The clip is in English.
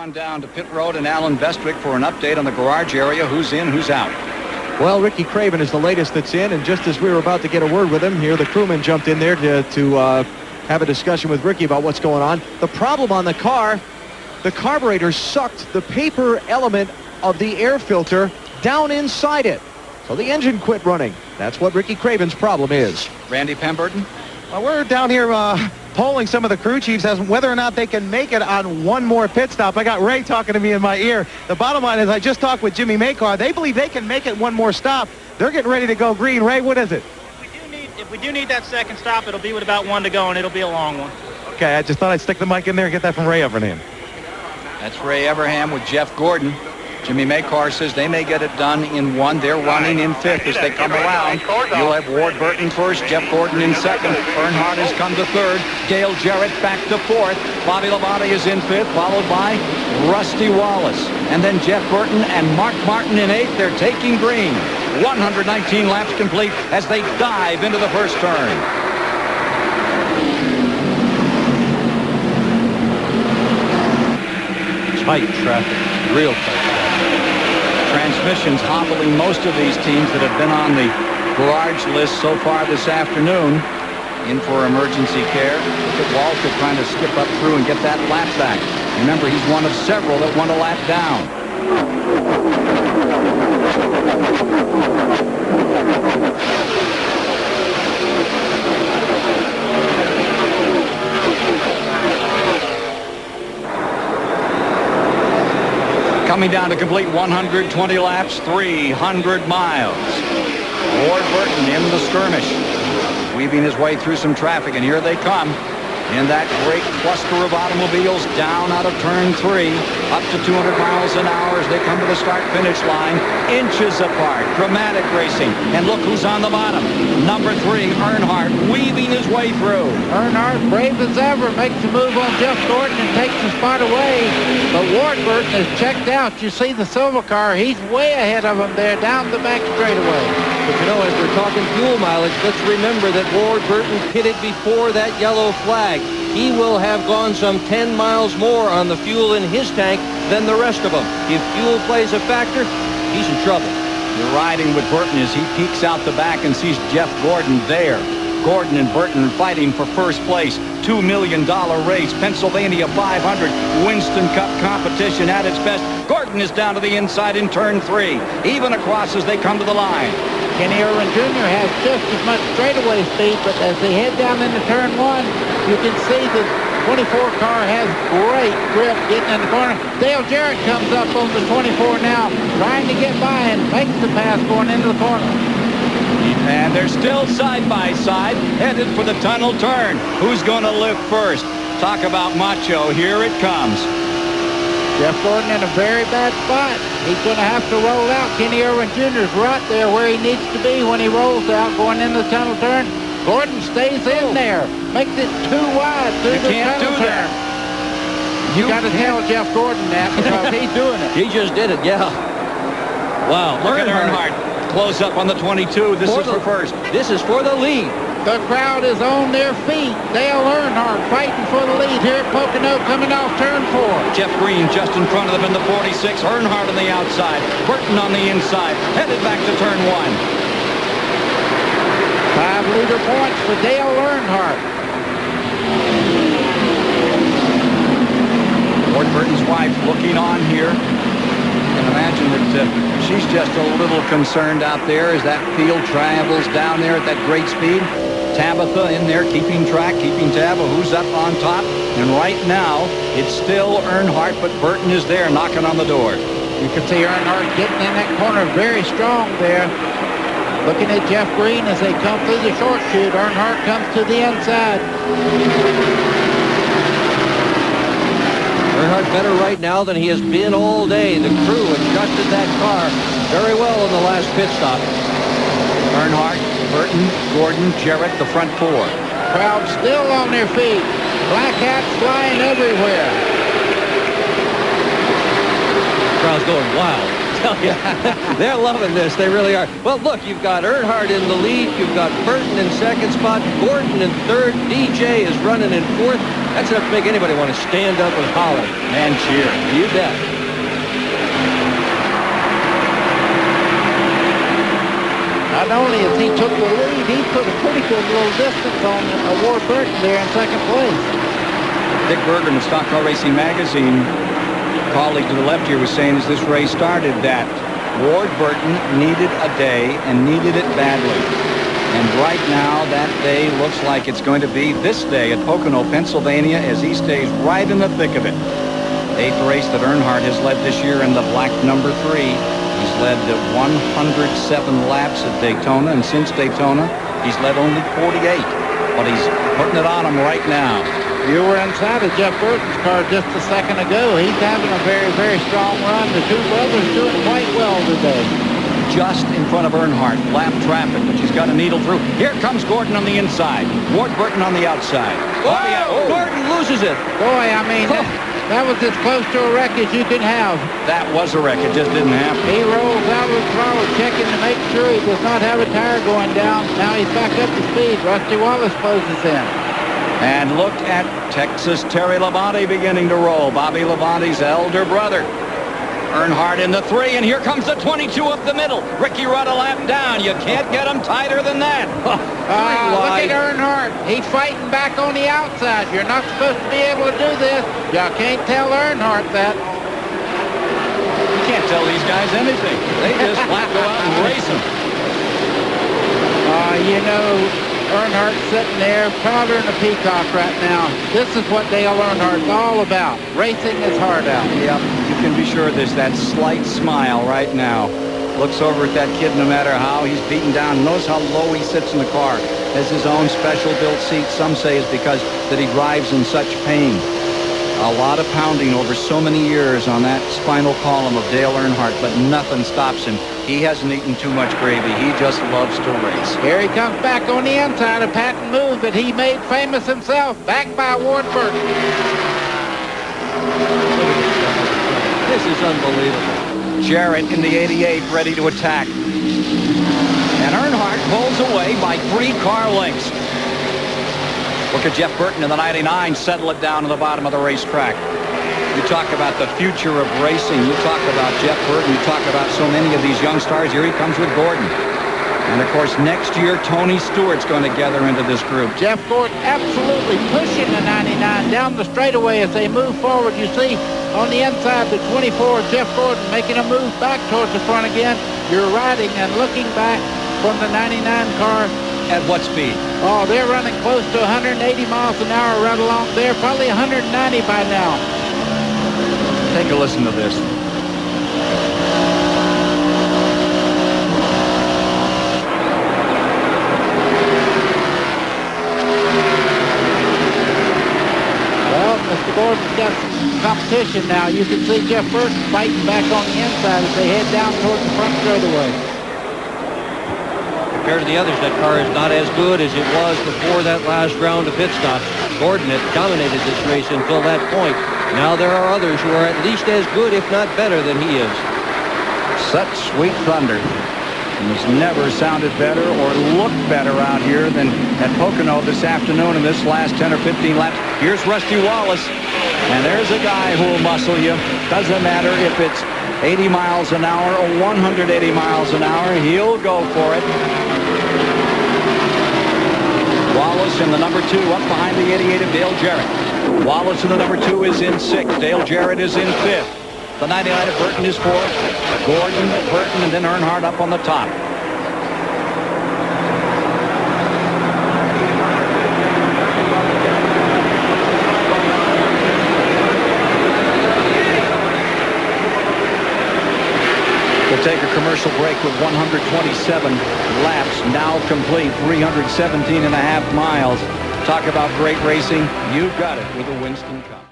on down to pit road and Alan Bestwick for an update on the garage area. Who's in, who's out? Well, Ricky Craven is the latest that's in, and just as we were about to get a word with him here, the crewman jumped in there to have a discussion with Ricky about what's going on. The problem on the car, the carburetor sucked the paper element of the air filter down inside it. So the engine quit running. That's what Ricky Craven's problem is. Randy Pemberton? Well, we're down here polling some of the crew chiefs as whether or not they can make it on one more pit stop. I got Ray talking to me in my ear. The bottom line is I just talked with Jimmy Makar. They believe they can make it one more stop. They're getting ready to go green. Ray, what is it? If we do need that second stop, it'll be with about one to go, and it'll be a long one. Okay, I just thought I'd stick the mic in there and get that from Ray Evernham. That's Ray Everham with Jeff Gordon. Jimmy Makar says they may get it done in one. They're running in fifth as they come around. You'll have Ward Burton first, Jeff Gordon in second. Earnhardt has come to third. Dale Jarrett back to fourth. Bobby Labonte is in fifth, followed by Rusty Wallace. And then Jeff Burton and Mark Martin in eighth. They're taking green. 119 laps complete as they dive into the first turn. Tight traffic, real tight traffic. Transmissions hobbling most of these teams that have been on the garage list so far this afternoon. In for emergency care. Look at Walter trying to skip up through and get that lap back. Remember, he's one of several that want a lap down. Coming down to complete 120 laps, 300 miles. Ward Burton in the skirmish, weaving his way through some traffic, and here they come in that great cluster of automobiles down out of turn 3, up to 200 miles an hour as they come to the start-finish line, inches apart. Dramatic racing, and look who's on the bottom. Number 3, Earnhardt, weaving his way through. Earnhardt, brave as ever, makes a move on Jeff Gordon and takes the spot away. But Ward Burton is checked out. You see the silver car. He's way ahead of him there down the back straightaway. But you know, as we're talking fuel mileage, let's remember that Ward Burton pitted before that yellow flag. He will have gone some 10 miles more on the fuel in his tank than the rest of them. If fuel plays a factor, he's in trouble. You're riding with Burton as he peeks out the back and sees Jeff Gordon there. Gordon and Burton fighting for first place. $2 million race. Pennsylvania 500. Winston Cup competition at its best. Gordon is down to the inside in turn 3. Even across as they come to the line. Kenny Irwin Jr. has just as much straightaway speed, but as they head down into turn 1, you can see the 24 car has great grip getting in the corner. Dale Jarrett comes up on the 24 now, trying to get by and makes the pass going into the corner. And they're still side by side, headed for the tunnel turn. Who's going to lift first? Talk about macho. Here it comes. Jeff Gordon in a very bad spot. He's going to have to roll out. Kenny Irwin Jr. is right there where he needs to be when he rolls out going into the tunnel turn. Gordon stays in there. Makes it too wide through the tunnel turn. You got to tell Jeff Gordon that because he's doing it. He just did it, yeah. Wow. Look at Earnhardt. Close up on the 22. This is for first. This is for the lead. The crowd is on their feet. Dale Earnhardt fighting for the lead here at Pocono coming off turn 4. Jeff Green just in front of them in the 46. Earnhardt on the outside. Burton on the inside. Headed back to turn 1. 5 leader points for Dale Earnhardt. Ward Burton's wife looking on here. I can imagine that she's just a little concerned out there as that field travels down there at that great speed. Tabitha in there keeping track, keeping tab of who's up on top. And right now, it's still Earnhardt, but Burton is there knocking on the door. You can see Earnhardt getting in that corner very strong there. Looking at Jeff Green as they come through the short chute. Earnhardt comes to the inside. Earnhardt better right now than he has been all day. The crew adjusted that car very well in the last pit stop. Earnhardt, Burton, Gordon, Jarrett, the front 4. Crowd still on their feet. Black hats flying everywhere. Crowd's going wild. They're loving this. They really are. Well, look, you've got Earnhardt in the lead. You've got Burton in second spot. Gordon in third. DJ is running in fourth. That's enough to make anybody want to stand up and holler. And cheer. You bet. Not only as he took the lead, he put a pretty good little distance on Ward Burton there in second place. Dick Bergen of Stock Car Racing Magazine, colleague to the left here, was saying as this race started that Ward Burton needed a day and needed it badly. And right now, that day looks like it's going to be this day at Pocono, Pennsylvania, as he stays right in the thick of it. 8th race that Earnhardt has led this year in the black number 3. He's led 107 laps at Daytona, and since Daytona, he's led only 48. But he's putting it on him right now. You were inside of Jeff Burton's car just a second ago. He's having a very, very strong run. The two brothers doing quite well today. Just in front of Earnhardt, lap traffic, but she's got a needle through. Here comes Gordon on the inside. Ward Burton on the outside. Gordon loses it. Boy, I mean, that was as close to a wreck as you could have. That was a wreck. It just didn't happen. He rolls out of the throttle, checking to make sure he does not have a tire going down. Now he's back up to speed. Rusty Wallace closes in. And look at Texas Terry Labonte beginning to roll. Bobby Labonte's elder brother. Earnhardt in the 3, and here comes the 22 up the middle. Ricky Rudd a lap down. You can't get him tighter than that. Look at Earnhardt. He's fighting back on the outside. You're not supposed to be able to do this. Y'all can't tell Earnhardt that. You can't tell these guys anything. They just flat go out and race them. You know, Earnhardt's sitting there prouder than a peacock right now. This is what Dale Earnhardt's all about. Racing his heart out. Yep, you can be sure there's that slight smile right now. Looks over at that kid no matter how he's beaten down. Knows how low he sits in the car. Has his own special built seat. Some say it's because that he drives in such pain. A lot of pounding over so many years on that spinal column of Dale Earnhardt, but nothing stops him. He hasn't eaten too much gravy. He just loves to race. Here he comes back on the inside, a patent move that he made famous himself, backed by Ward Burton. This is unbelievable. Jarrett in the 88 ready to attack. And Earnhardt pulls away by 3 car lengths. Look at Jeff Burton in the 99 settle it down to the bottom of the racetrack. You talk about the future of racing. You talk about Jeff Burton. You talk about so many of these young stars. Here he comes with Gordon. And, of course, next year, Tony Stewart's going to gather into this group. Jeff Gordon absolutely pushing the 99 down the straightaway as they move forward. You see on the inside, the 24, Jeff Gordon making a move back towards the front again. You're riding and looking back from the 99 car. At what speed? Oh, they're running close to 180 miles an hour right along there. Probably 190 by now. Take a listen to this. Well, Mr. Gordon's got some competition now. You can see Jeff Burton fighting back on the inside as they head down towards the front straightaway. Compared to the others, that car is not as good as it was before that last round of pit stops. Gordon had dominated this race until that point. Now there are others who are at least as good, if not better, than he is. Such sweet thunder. And it's never sounded better or looked better out here than at Pocono this afternoon in this last 10 or 15 laps. Here's Rusty Wallace. And there's a guy who will muscle you. Doesn't matter if it's 80 miles an hour or 180 miles an hour. He'll go for it. Wallace in the number 2 up behind the 88 of Dale Jarrett. Wallace in the number 2 is in 6th. Dale Jarrett is in 5th. The 99 of Burton is 4th. Gordon, Burton, and then Earnhardt up on the top. We'll take a commercial break with 127 laps now complete, 317 and a half miles. Talk about great racing. You've got it with the Winston Cup.